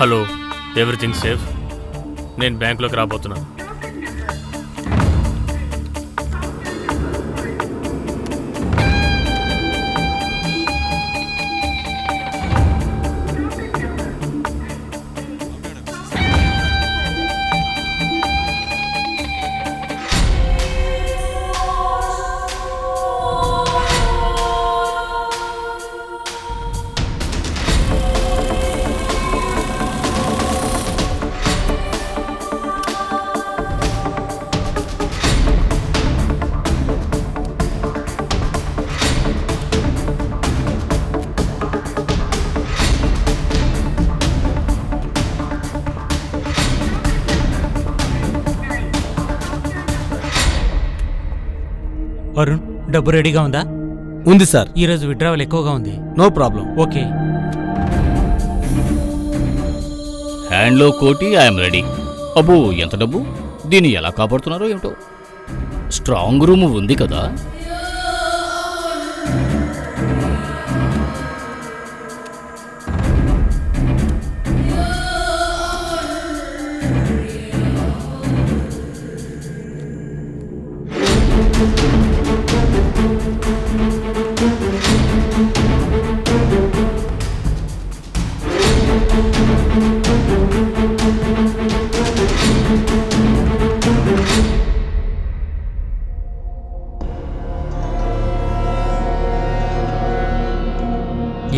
Hello, everything safe? నేను బ్యాంకులోకి రాబోతున్నా. అరుణ్, డబ్బు రెడీగా ఉందా? ఉంది సార్. ఈరోజు విత్డ్రావల్ ఎక్కువగా ఉంది. No problem. ఓకే. హ్యాండ్లో కోటి, ఐఎమ్ రెడీ. అబ్బో, ఎంత డబ్బు! దీన్ని ఎలా కాపాడుతున్నారో ఏమిటో. స్ట్రాంగ్ రూమ్ ఉంది కదా.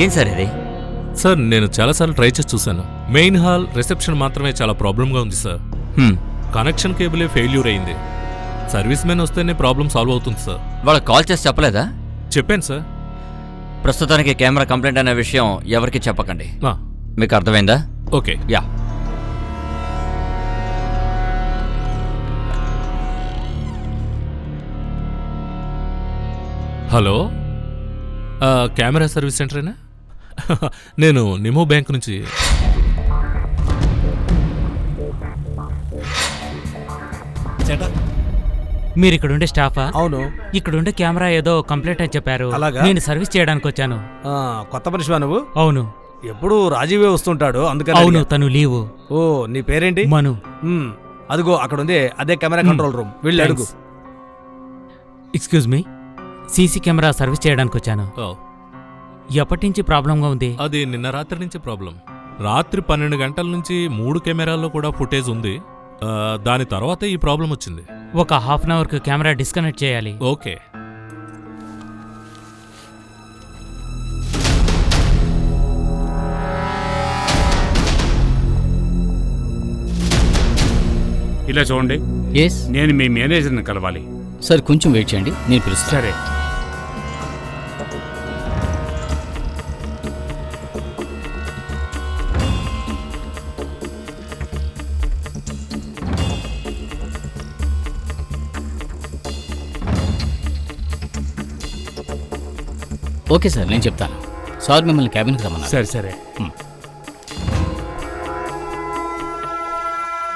ఏం సార్ ఇది? సార్, నేను చాలాసార్లు ట్రై చేసి చూశాను. మెయిన్ హాల్, రిసెప్షన్ మాత్రమే చాలా ప్రాబ్లంగా ఉంది సార్. కనెక్షన్ కేబులే ఫెయిల్యూర్ అయింది. సర్వీస్ మెన్ వస్తేనే ప్రాబ్లం సాల్వ్ అవుతుంది సార్. వాళ్ళకి కాల్ చేసి చెప్పలేదా? చెప్పాను సార్. ప్రస్తుతానికి కెమెరా కంప్లైంట్ అనే విషయం ఎవరికి చెప్పకండి. మీకు అర్థమైందా? Okay. Ya. Hello, camera service సెంటరేనా? నేను నిమో బ్యాంక్ నుంచి. మీరు ఇక్కడుండే స్టాఫా? అవును. ఇక్కడుండే కెమెరా ఏదో కంప్లైంట్ అని చెప్పారు. అలాగా? నేను సర్వీస్ చేయడానికి వచ్చాను. కొత్త మనిషివా నువ్వు? అవును. ఎప్పుడు రాజీవే వస్తుంటాడు, అందుకని. అవును, తను లీవు. ఓ, నీ పేరేంటి? మను. అదిగో అక్కడ ఉంది, అదే కెమెరా కంట్రోల్ రూమ్. వెళ్ళి అడుగు. Excuse me, CC camera service చేయడానికి వచ్చాను. ఎప్పటి నుంచి ప్రాబ్లంగా ఉంది? అది నిన్న రాత్రి నుంచి ప్రాబ్లం. రాత్రి 12 గంటల నుంచి 3 కెమెరాల్లో కూడా ఫుటేజ్ ఉంది. దాని తర్వాత ఈ ప్రాబ్లం వచ్చింది. ఒక హాఫ్ అన్ అవర్కి కెమెరా డిస్కనెక్ట్ చేయాలి. ఓకే. ఇలా చూడండి. ఎస్, నేను మీ మేనేజర్ని కలవాలి. సార్ కొంచెం వెయిట్ చేయండి, నేను పిలుస్తాను. సరే. ఓకే సార్, నేను చెప్తాను. సార్ మిమ్మల్ని క్యాబిన్కి రమ్మన్నారు. సరే సరే.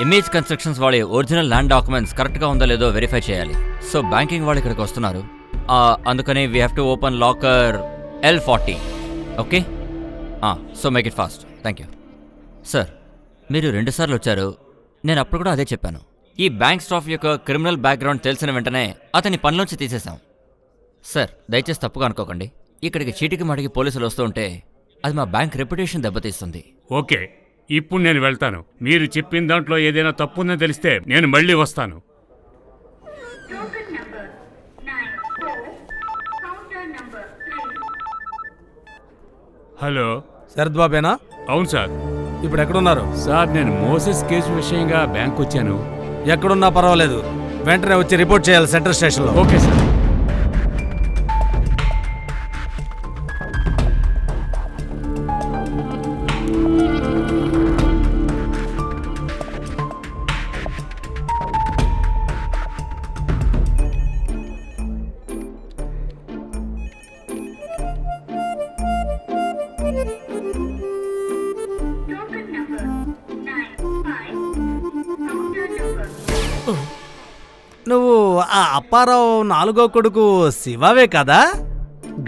ఇమేజ్ కన్స్ట్రక్షన్స్ వాళ్ళ ఒరిజినల్ ల్యాండ్ డాక్యుమెంట్స్ కరెక్ట్గా ఉందో లేదో వెరిఫై చేయాలి. సో బ్యాంకింగ్ వాళ్ళు ఇక్కడికి వస్తున్నారు. అందుకని we have to open locker L40. Okay, so make it fast. Thank you. Sir, మీరు 2 సార్లు వచ్చారు. నేను అప్పుడు కూడా అదే చెప్పాను. ఈ బ్యాంక్ స్టాఫ్ యొక్క క్రిమినల్ బ్యాక్గ్రౌండ్ తెలిసిన వెంటనే అతని పనిలోంచి తీసేశాం. సార్, దయచేసి తప్పుగా అనుకోకండి. ఇక్కడికి చీటికి మాటికి పోలీసులు వస్తూ ఉంటే అది మా బ్యాంక్ రెప్యుటేషన్ దెబ్బతీస్తుంది. ఓకే, ఇప్పుడు నేను వెళ్తాను. మీరు చెప్పిన దాంట్లో ఏదైనా తప్పుందని తెలిస్తే నేను మళ్ళీ వస్తాను. హలో, శరత్ బాబేనా? అవును సార్. ఇప్పుడు ఎక్కడున్నారు? సార్, నేను మోసెస్ కేసు విషయంగా బ్యాంక్ వచ్చాను. ఎక్కడున్నా పర్వాలేదు, వెంటనే వచ్చి రిపోర్ట్ చేయాలి సెంట్రల్ స్టేషన్లో. Okay sir. నువ్వు ఆ అప్పారావు 4గో కొడుకు శివవే కదా?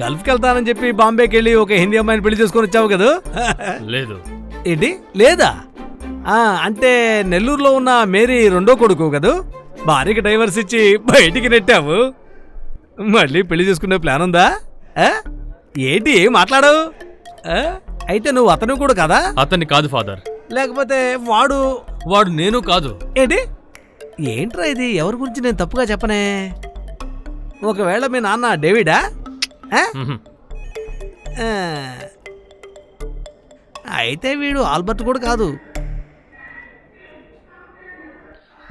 గల్ఫ్కి వెళ్తానని చెప్పి బాంబేకి వెళ్ళి ఒక హిందీ అమ్మాయిని పెళ్లి చేసుకొని వచ్చావు కదా? లేదు. ఏంటి లేదా? అంటే నెల్లూరులో ఉన్న మేరీ 2వ కొడుకు కదూ? భార్యకి డైవర్స్ ఇచ్చి బయటికి నెట్టావు. మళ్ళీ పెళ్లి చేసుకునే ప్లాన్ ఉందా? ఏంటి ఏం మాట్లాడవు? అయితే నువ్వు అతను కూడా కదా? అతన్ని కాదు ఫాదర్. లేకపోతే వాడు నేను కాదు. ఏంటి? ఏంట్రా ఇది? ఎవరి గురించి నేను తప్పుగా చెప్పనే? ఒకవేళ మీ నాన్న డేవిడా? మ్హూ. అయితే వీడు ఆల్బర్ట్ కూడా కాదు.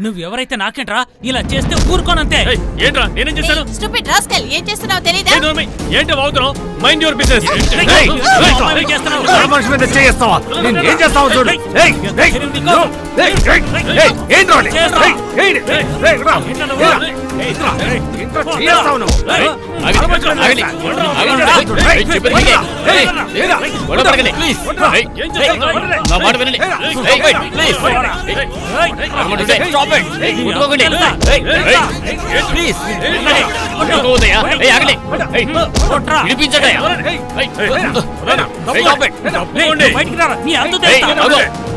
నువ్వెవరైతే నాకేంట్రా, ఇలా చేస్తే ఊరుకోనంతే. ఏయ్, ఏంట్రా నేనేం చేశాను? స్టూపిడ్ రాస్కల్, ఏం చేస్తున్నావు తెలీదా? ఏయ్, నోర్మై, ఏంటి వాగుతున్నావు? Mind your business. మనిషి మీద చేస్తావా? నేను ఏం చేస్తావు చూడు.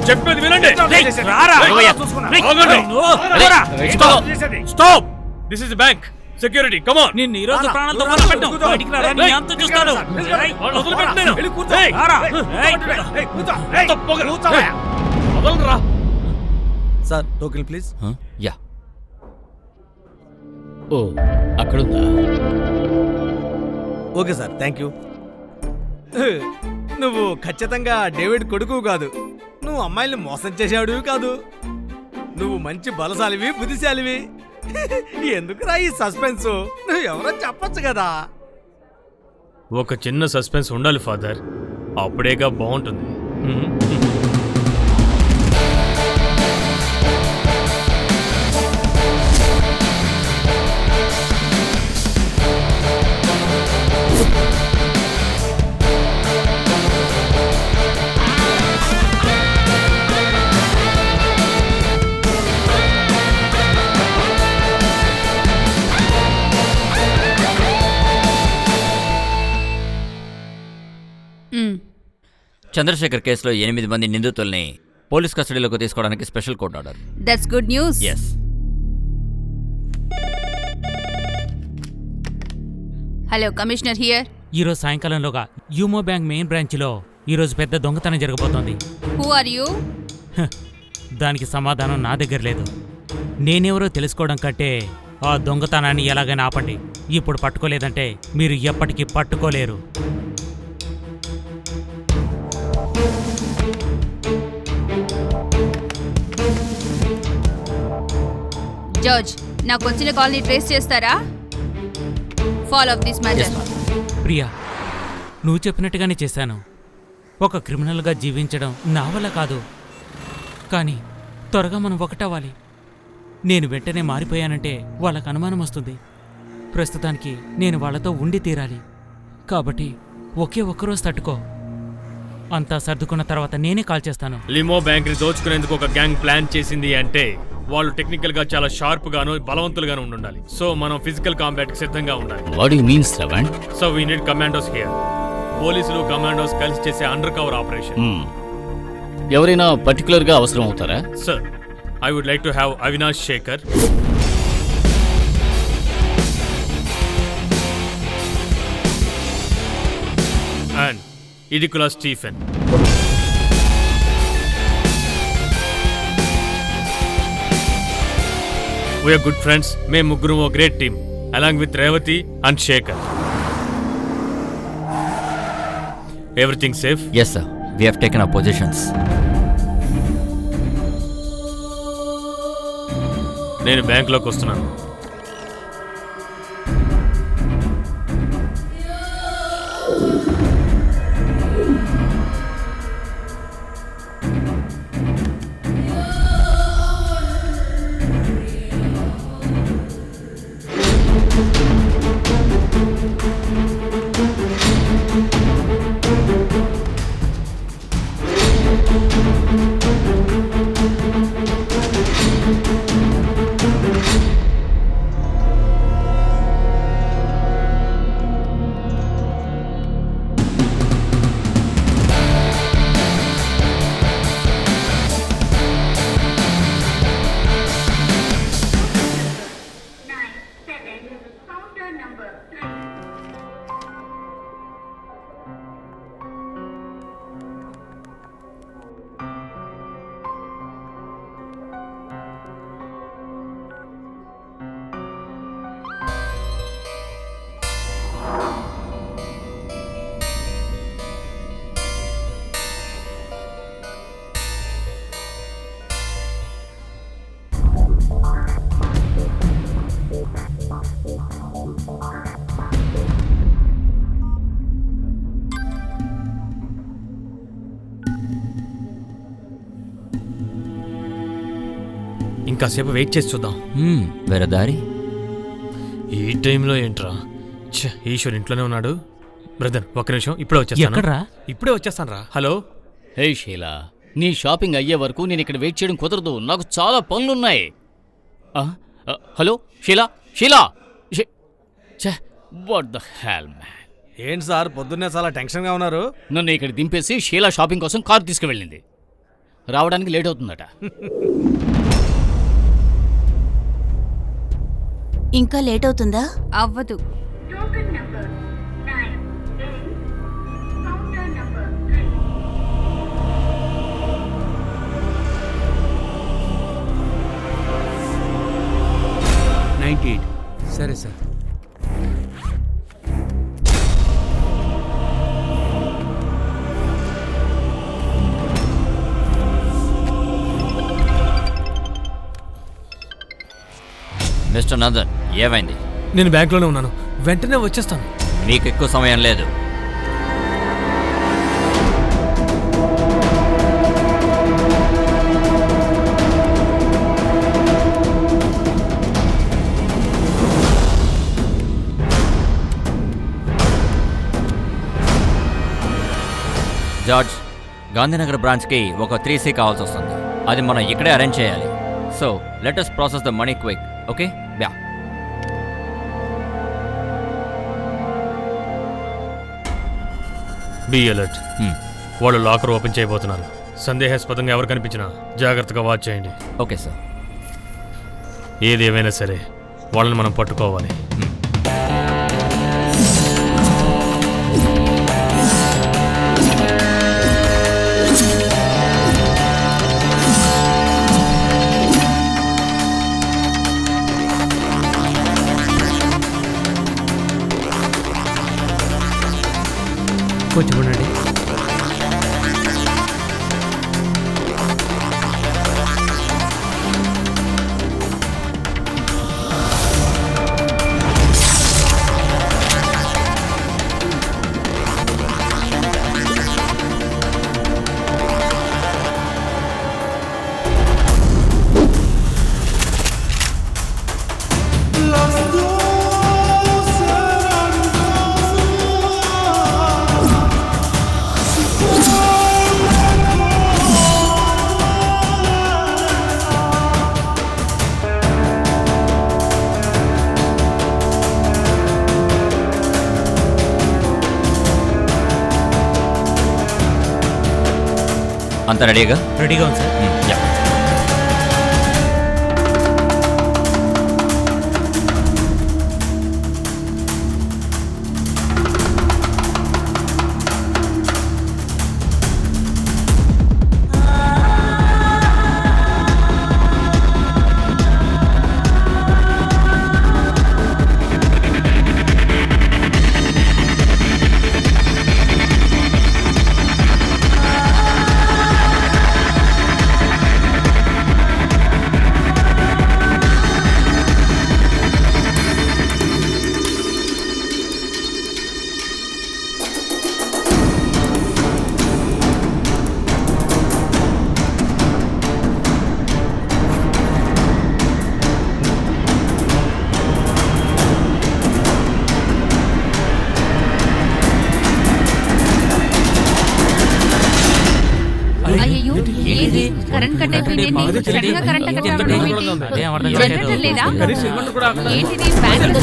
చెప్పేది వినండి. Stop. This is bank security. Come on. నిన్ను ఈ రోజు ప్రాణాలతో వదిలిపెట్టను. బయటికి రారా, నీ అంతు చూస్తాను. Sir token please. యా, ఓ అక్కడుందా? Okay sir, thank you. నువ్వు ఖచ్చితంగా డేవిడ్ కొడుకు కాదు. నువ్వు అమ్మాయిల్ని మోసం చేసేవాడివి కాదు. నువ్వు మంచి బలశాలివి, బుద్ధిశాలివి. ఎందుకురా ఈ సస్పెన్స్? నువ్వు ఎవరో చెప్పొచ్చు కదా. ఒక చిన్న సస్పెన్స్ ఉండాలి ఫాదర్, అప్పుడేగా బాగుంటుంది. చంద్రశేఖర్ కేసులో 8 మంది నిందితుల్ని పోలీస్ కస్టడీలోకి తీసుకోవడానికి special court order. That's good news. Yes. Hello commissioner here. ఈరోజు సాయంకాలంలోగా యూమో బ్యాంక్ మెయిన్ బ్రాంచ్లో ఈరోజు పెద్ద దొంగతనం జరగబోతోంది. Who are you? దానికి సమాధానం నా దగ్గర లేదు. నేనెవరో తెలుసుకోవడం కంటే ఆ దొంగతనాన్ని ఎలాగైనా ఆపండి. ఇప్పుడు పట్టుకోలేదంటే మీరు ఎప్పటికీ పట్టుకోలేరు. జడ్జ్, నాకు వచ్చిన కాల్ని ట్రేస్ చేస్తారా? Follow up this matter. Priya, నువ్వు చెప్పినట్టుగానే చేశాను. ఒక క్రిమినల్గా జీవించడం నా వల్ల కాదు, కానీ త్వరగా మనం ఒకటవ్వాలి. నేను వెంటనే మారిపోయానంటే వాళ్ళకు అనుమానం వస్తుంది. ప్రస్తుతానికి నేను వాళ్ళతో ఉండి తీరాలి. కాబట్టి ఒకే ఒక్కరోజు తట్టుకో. అంతా సర్దుకున్న తర్వాత నేనే కాల్ చేస్తాను. లిమో బ్యాంక్ ని దోచుకునేందుకు ఒక గ్యాంగ్ ప్లాన్ చేసింది అంటే వాళ్ళు టెక్నికల్ గా చాలా షార్ప్ గాను బలవంతులుగాను ఉండాలి. సో మనం ఫిజికల్ కాంబాట్ కి సిద్ధంగా ఉండాలి. What you mean Shravan? So we need commandos here. పోలీసులు కమాండోస్ కలిసి చేసే అండర్ కవర్ ఆపరేషన్. ఎవరైనా పర్టికులర్ గా అవసరం అవుతారా? Sir, I would like to have Avinash Shekhar, and Idicula Stephen. We are good friends. మేము ముగ్గురం ఓ గ్రేట్ టీమ్ along with Revathi and Shekhar. Everything safe? Yes sir, we have taken our positions. నేను బ్యాంక్లోకి వస్తున్నాను. ఇంకాసేపు వెయిట్ చేసి చూద్దాం. వేరే దారి? ఈ టైంలో ఏంట్రా? ఛ, ఈశ్వర్ ఇంట్లోనే ఉన్నాడు. బ్రదర్ ఒక్క నిమిషం, ఇప్పుడే వచ్చేస్తాను. ఎక్కడ్రా? ఇప్పుడే వచ్చేస్తాను రా. హలో. హే షీలా, నీ షాపింగ్ అయ్యే వరకు నేను ఇక్కడ వెయిట్ చేయడం కుదరదు. నాకు చాలా పనులున్నాయి. Hello Sheela, Sheela, what the hell man. ఏంటి సార్ పొద్దున్నే చాలా టెన్షన్గా ఉన్నారు? నన్ను ఇక్కడ దింపేసి షీలా షాపింగ్ కోసం కారు తీసుకువెళ్ళింది. రావడానికి లేట్ అవుతుందట. ఇంకా లేట్ అవుతుందా? అవ్వదు. సరే సార్. మిస్టర్ నందన్, ఏమైంది? నేను బ్యాంక్లోనే ఉన్నాను, వెంటనే వచ్చేస్తాను. మీకు ఎక్కువ సమయం లేదు. జార్జ్, గాంధీనగర్ బ్రాంచ్కి ఒక 3C కావాల్సి వస్తుంది. అది మనం ఇక్కడే అరేంజ్ చేయాలి. So let us process the money quick. Okay, yeah. Be alert. వాళ్ళు లాకర్ ఓపెన్ చేయబోతున్నారు. సందేహాస్పదంగా ఎవరు కనిపించినా జాగ్రత్తగా వాచ్ చేయండి. Okay sir. ఏది ఏమైనా సరే వాళ్ళని మనం పట్టుకోవాలి. కొంచెం ఉండండి. అంతా రెడీగా? రెడీగా ఉంది సార్. యా. అయ్యో, ఏది కరెంట్ కట్ అయిపోయింది. సడన్ గా కరెంట్ కట్ అవ్వడం ఏంటి? ఏం అర్థం జనరేటర్ లేదా? ఏంటిది? Bank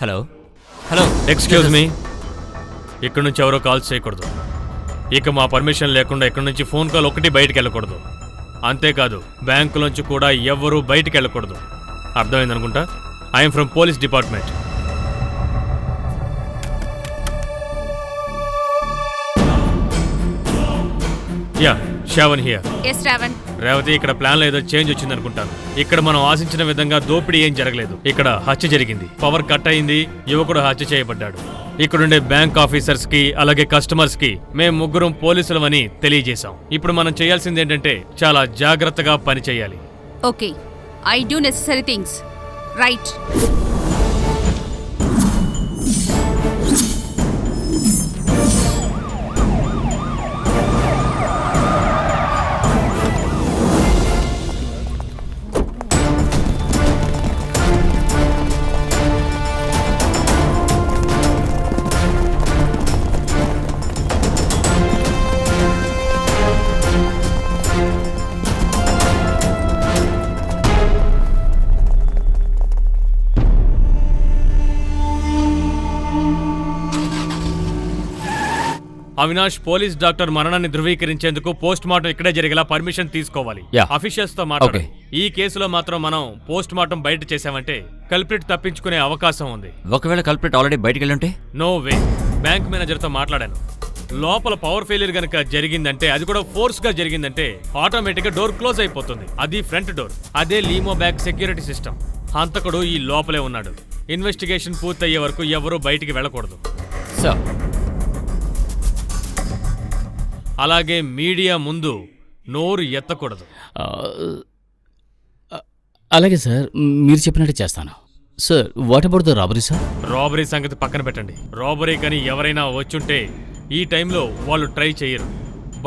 hello hello excuse me, ఇక్కడ నుంచి ఎవరో కాల్స్ చేయకూడదు. ఇక మా పర్మిషన్ లేకుండా ఇక్కడ నుంచి ఫోన్ కాల్ ఒకటి బయటికి వెళ్ళకూడదు. అంతేకాదు బ్యాంకులోంచి కూడా ఎవ్వరూ బయటికి వెళ్ళకూడదు. అర్థమైందనుకుంటా. I'm from police department. Ya, Shravan here. Yes Shravan. Revathi, ఇక్కడ ప్లాన్ లో ఏదో చేంజ్ వచ్చిందనుకుంటాను. ఇక్కడ మనం ఆశించిన విధంగా దోపిడీ ఏం జరగలేదు. ఇక్కడ హత్య జరిగింది, పవర్ కట్ అయింది, యువకుడు హత్య చేయబడ్డాడు. ఇక్కడుండే బ్యాంక్ ఆఫీసర్స్ కి అలాగే కస్టమర్స్ కి మేము ముగ్గురం పోలీసులమని తెలియజేశాం. ఇప్పుడు మనం చేయాల్సింది ఏంటంటే చాలా జాగ్రత్తగా పని చేయాలి. Okay, I do necessary things. Right. Avinash, police doctor మరణాన్ని ధృవీకరించేందుకు పోస్ట్ మార్టం ఇక్కడే జరిగేలా పర్మిషన్ తీసుకోవాలి. Yeah. అఫీషియల్స్ తో మాట్లాడాలి. Okay. ఈ కేసులో మాత్రం మనం పోస్ట్ మార్టం బయట చేసామంటే కల్ప్రిట్ తప్పించుకునే అవకాశం ఉంది. ఒకవేళ కల్ప్రిట్ ఆల్రెడీ బయటికి వెళ్ళుంటే? No way. బ్యాంక్ మేనేజర్ తో మాట్లాడాను. లోపల పవర్ ఫెయిలియర్ గనక జరిగిందంటే, అది కూడా ఫోర్స్ గా జరిగిందంటే ఆటోమేటిక్ గా డోర్ క్లోజ్ అయిపోతుంది. అది ఫ్రంట్ డోర్. అదే లీమో బ్యాక్ సెక్యూరిటీ సిస్టమ్. హంతకుడు ఈ లోపలే ఉన్నాడు. ఇన్వెస్టిగేషన్ పూర్తయ్యే వరకు ఎవరూ బయటికి వెళ్ళకూడదు. సార్, అలాగే మీడియా ముందు నోరు ఎత్తకూడదు. అలాగే సార్, మీరు చెప్పినట్టు చేస్తాను. Sir, what about the robbery sir? Robbery సంగతి పక్కన పెట్టండి. రాబరీ కానీ ఎవరైనా వచ్చుంటే ఈ టైంలో వాళ్ళు ట్రై చేయరు.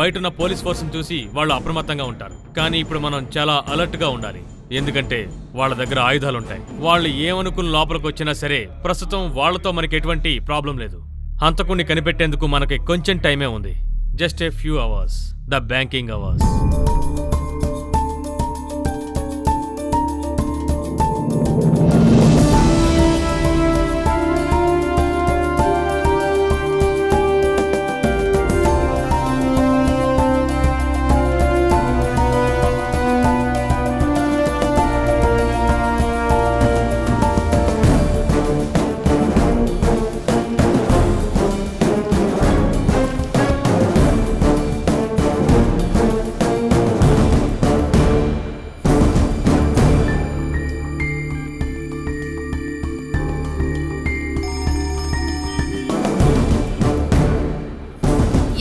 బయటున్న పోలీస్ ఫోర్స్ని చూసి వాళ్ళు అప్రమత్తంగా ఉంటారు. కానీ ఇప్పుడు మనం చాలా అలర్ట్గా ఉండాలి. ఎందుకంటే వాళ్ళ దగ్గర ఆయుధాలుంటాయి. వాళ్ళు ఏమనుకుని లోపలికి వచ్చినా సరే ప్రస్తుతం వాళ్ళతో మనకి ఎటువంటి ప్రాబ్లం లేదు. హంతకుణ్ణి కనిపెట్టేందుకు మనకి కొంచెం టైమే ఉంది. Just a few hours. The banking hours.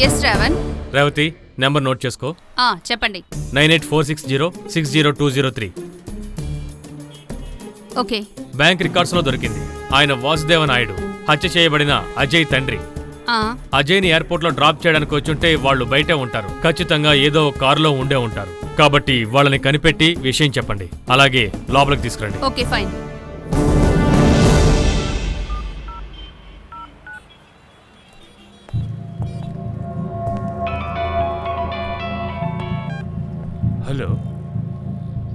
Yes Shravan. Revathi, number note చేసుకో. చెప్పండి. 9846060203. ఓకే. బ్యాంక్ రికార్డ్స్ లో దొరికింది. ఆయన వాసుదేవ నాయుడు, హత్య చేయబడిన అజయ్ తండ్రి. అజయ్ని ఎయిర్పోర్ట్ లో డ్రాప్ చేయడానికి వచ్చుంటే వాళ్ళు బయటే ఉంటారు. ఖచ్చితంగా ఏదో కారులో ఉండే ఉంటారు. కాబట్టి వాళ్ళని కనిపెట్టి విషయం చెప్పండి. అలాగే లోపలికి తీసుకురండి. Okay, fine. Hello.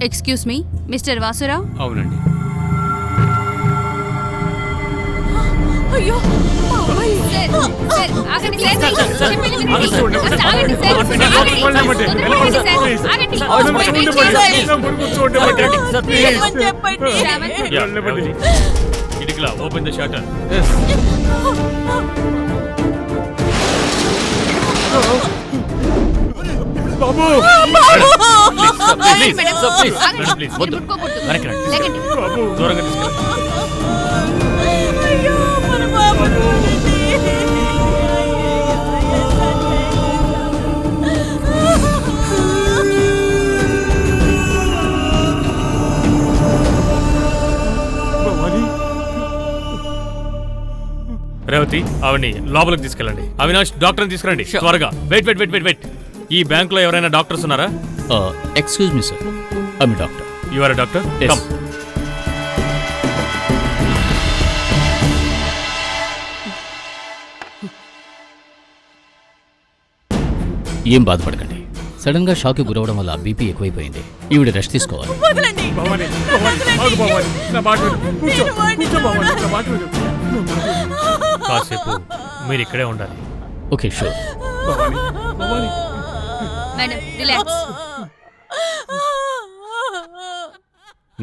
Excuse me, mister Vasurao? అవునండి. అయ్యో సార్, ఆగండి సార్. చెప్పండి వినండి. ఫస్ట్ ఆగండి సార్. ఆగండి. ఇడికిలా ఓపెన్ ద షట్టర్. బాబు, దూరంగా తీసుకెళ్ళండి. రేవతి, ఆవిడ్ని లోపలికి తీసుకెళ్ళండి. అవినాష్, డాక్టర్ని తీసుకురండి త్వరగా. Wait wait wait wait wait ఈ బ్యాంక్ లో ఎవరైనా డాక్టర్స్ ఉన్నారా? Excuse me sir, I am doctor. You are a doctor? Come. ఏం బాధపడకండి, సడన్ గా షాక్ గురవడం వల్ల బీపీ ఎక్కువైపోయింది. ఈవిడ రెస్ట్ తీసుకోవాలి. వదలండి. భవాని భవాని ఆగు భవాని, నా మాట విను. కూర్చో కూర్చో భవాని, నా మాట విను. కాసేపు మీరు ఇక్కడే ఉండాలి. Okay sure. Bhavani Bhavani madam relax.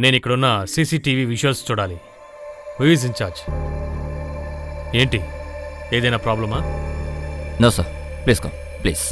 నేను ఇక్కడున్న సీసీటీవీ విజువల్స్ చూడాలి. Who is incharge? ఏంటి, ఏదైనా ప్రాబ్లమా? No sir, please come please.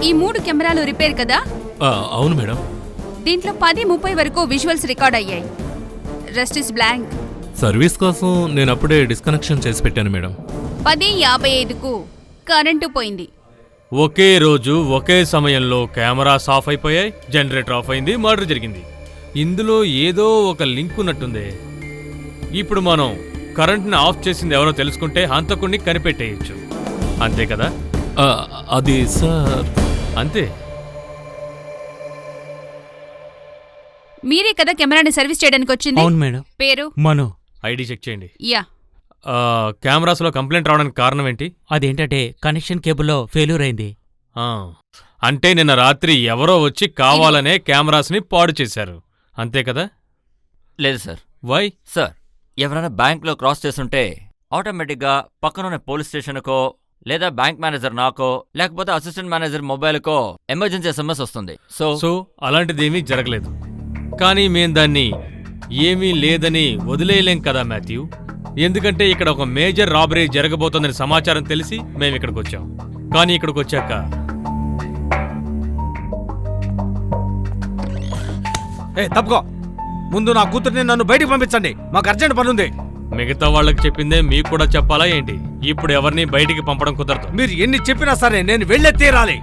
ఈ 3 కెమెరాలు రిపేర్ కదా? అవును మేడం. దీంట్లో 10:30 వరకు విజువల్స్ రికార్డ్ అయ్యాయి. Rest is blank. సర్వీస్ కోసం నేను అప్పుడే డిస్కనెక్షన్ చేసి పెట్టాను మేడం. 10:55కు కరెంటు పోయింది. ఒకే రోజు ఒకే సమయంలో కెమెరాస్ ఆఫ్ అయిపోయాయి, జనరేటర్ ఆఫ్ అయింది, మర్డర్ జరిగింది. ఇందులో ఏదో ఒక లింక్ ఉన్నట్టుంది. ఇప్పుడు మనం కరెంట్ని ఆఫ్ చేసింది ఎవరో తెలుసుకుంటే హంతకుణ్ణి కనిపెట్టేయచ్చు. అంతే కదా? అది సార్. అంతే. మీరే కదా కెమెరాని సర్వీస్ చేయడానికి వచ్చింది? అవును మేడం. పేరు? మను. ఐడి చెక్ చేయండి. యా. కెమెరాస్లో కంప్లైంట్ రావడానికి కారణం ఏంటి? అదేంటంటే కనెక్షన్ కేబుల్లో ఫెయిల్యూర్ అయింది. అంటే నిన్న రాత్రి ఎవరో వచ్చి కావాలనే కెమెరాస్ని పాడు చేశారు, అంతే కదా? లేదు సార్. వై? సార్, ఎవరైనా బ్యాంక్లో క్రాస్ చేస్తుంటే ఆటోమేటిక్గా పక్కనున్న పోలీస్ స్టేషన్కో లేదా బ్యాంక్ మేనేజర్ నాకో లేకపోతే అసిస్టెంట్ మేనేజర్ మొబైల్కో ఎమర్జెన్సీ SMS వస్తుంది. సో అలాంటిదేమీ జరగలేదు. కానీ మేం దాన్ని ఏమీ లేదని వదిలేయలేం కదా మాథ్యూ. ఎందుకంటే ఇక్కడ ఒక మేజర్ రాబరీ జరగబోతోందని సమాచారం తెలిసి మేము ఇక్కడికి వచ్చాం. కానీ ఇక్కడికి వచ్చాక తప్పుకో. ముందు నా కూతుర్ని నన్ను బయటికి పంపించండి, మాకు అర్జెంట్ పనుంది. మిగతా వాళ్ళకి చెప్పిందే మీకు కూడా చెప్పాలా ఏంటి? ఇప్పుడు ఎవరిని బయటికి పంపడం కుదరదు. మీరు ఎన్ని చెప్పినా సరే నేను వెళ్ళే తీరాలి.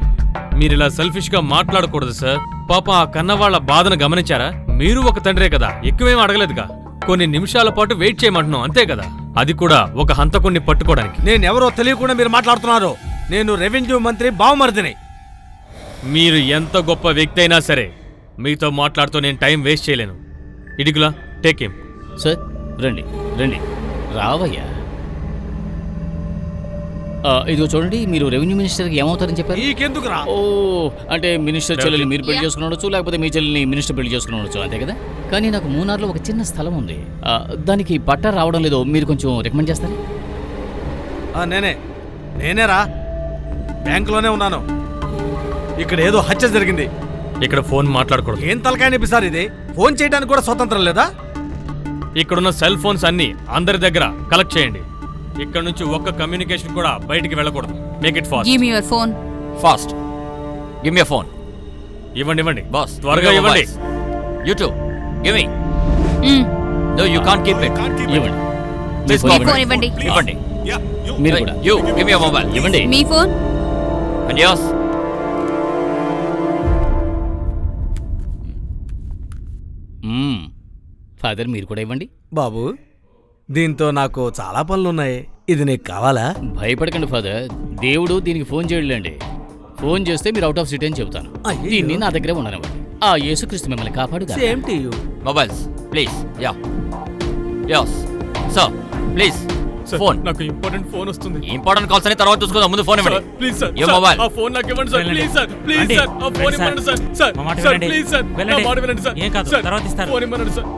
మీరిలా సెల్ఫిష్గా మాట్లాడకూడదు సార్. పాప ఆ కన్నవాళ్ల బాధను గమనించారా? మీరు ఒక తండ్రే కదా, ఎక్కువేం అడగలేదుగా. కొన్ని నిమిషాల పాటు వెయిట్ చేయమంటున్నాం, అంతే కదా? అది కూడా ఒక హంతకుణ్ణి పట్టుకోవడానికి. నేనెవరో తెలియకుండా మీరు మాట్లాడుతున్నారు. నేను రెవెన్యూ మంత్రి బావమరిదిని. మీరు ఎంత గొప్ప వ్యక్తి అయినా సరే మీతో మాట్లాడుతూ నేను టైం వేస్ట్ చేయలేను. ఇడిగులా టేక్ హిమ్. సార్ రండి రండి, రావయ్యా. ఇదిగో చూడండి, మీరు రెవెన్యూ మినిస్టర్కి ఏమవుతారని చెప్పారు? నీకెందుకు రా? ఓ, అంటే మినిస్టర్ చెల్లెల్ని మీరు పెళ్లి చేసుకుని ఉండొచ్చు, లేకపోతే మీ చెల్లెల్ని మినిస్టర్ పెళ్లి చేసుకుని ఉండొచ్చు, అంతే కదా? కానీ నాకు మూనార్లో ఒక చిన్న స్థలం ఉంది, దానికి పట్టా రావడం లేదో, మీరు కొంచెం రికమెండ్ చేస్తారా? నేనేరా బ్యాంకులోనే ఉన్నాను. ఇక్కడ ఏదో హత్య జరిగింది. ఇక్కడ ఫోన్ మాట్లాడకూడదు. ఏం తలకాయ నిపిస్తారు ఇది? ఫోన్ చేయడానికి కూడా స్వతంత్రం లేదా? ఇక్కడున్న సెల్ ఫోన్స్ అన్ని అందరి దగ్గర కలెక్ట్ చేయండి. ఇక్కడ నుంచి ఒక్క కమ్యూనికేషన్ కూడా బయటికి వెళ్ళకూడదు. Make it fast. Give me your phone. Fast. Give me your phone. ఇవ్వండి బాస్, త్వరగా ఇవ్వండి. You too give me. No you can't keep it. ఇవ్వండి. మీ ఫోన్ ఇవ్వండి. ఇవ్వండి. మీరు కూడా you give me your mobile. ఇవ్వండి. మీ ఫోన్. And yours. ఫాదర్ మీరు కూడా ఇవ్వండి. బాబు, దీంతో నాకు చాలా పనులున్నాయి. ఇది నీకు కావాలా? భయపడకండి ఫాదర్, దేవుడు దీనికి ఫోన్ చేయలేండి. ఫోన్ చేస్తే మీరు అవుట్ ఆఫ్ సిటీ అని చెబుతాను. అయ్యయ్యో. దీన్ని నా దగ్గరే ఉండనివ్వండి. ఆ యేసుక్రీస్తు మిమ్మల్ని కాపాడుగా. Same to you. Mobiles please. Ya yours. So please phone. నాకు ఇంపార్టెంట్ ఫోన్ వస్తుంది. ఇంపార్టెంట్ కాల్స్ అని తర్వాత చూసుకుందాం, ముందు ఫోన్ ఇవ్వండి. Please sir, Your mobile. ఆ ఫోన్ నాకు ఇవ్వండి సార్. ప్లీజ్ సార్, ప్లీజ్ రండి. సార్, ఆ ఫోన్ రండి సార్. ఇవ్వండి సార్. సార్, మా మాట సార్, వినండి. ప్లీజ్ సార్, నా వెళ్ళండి. మాట వినండి సార్. ఏం కాదు, సార్, తర్వాత ఇస్తారు. ఫోన్ ఇవ్వండి సార్.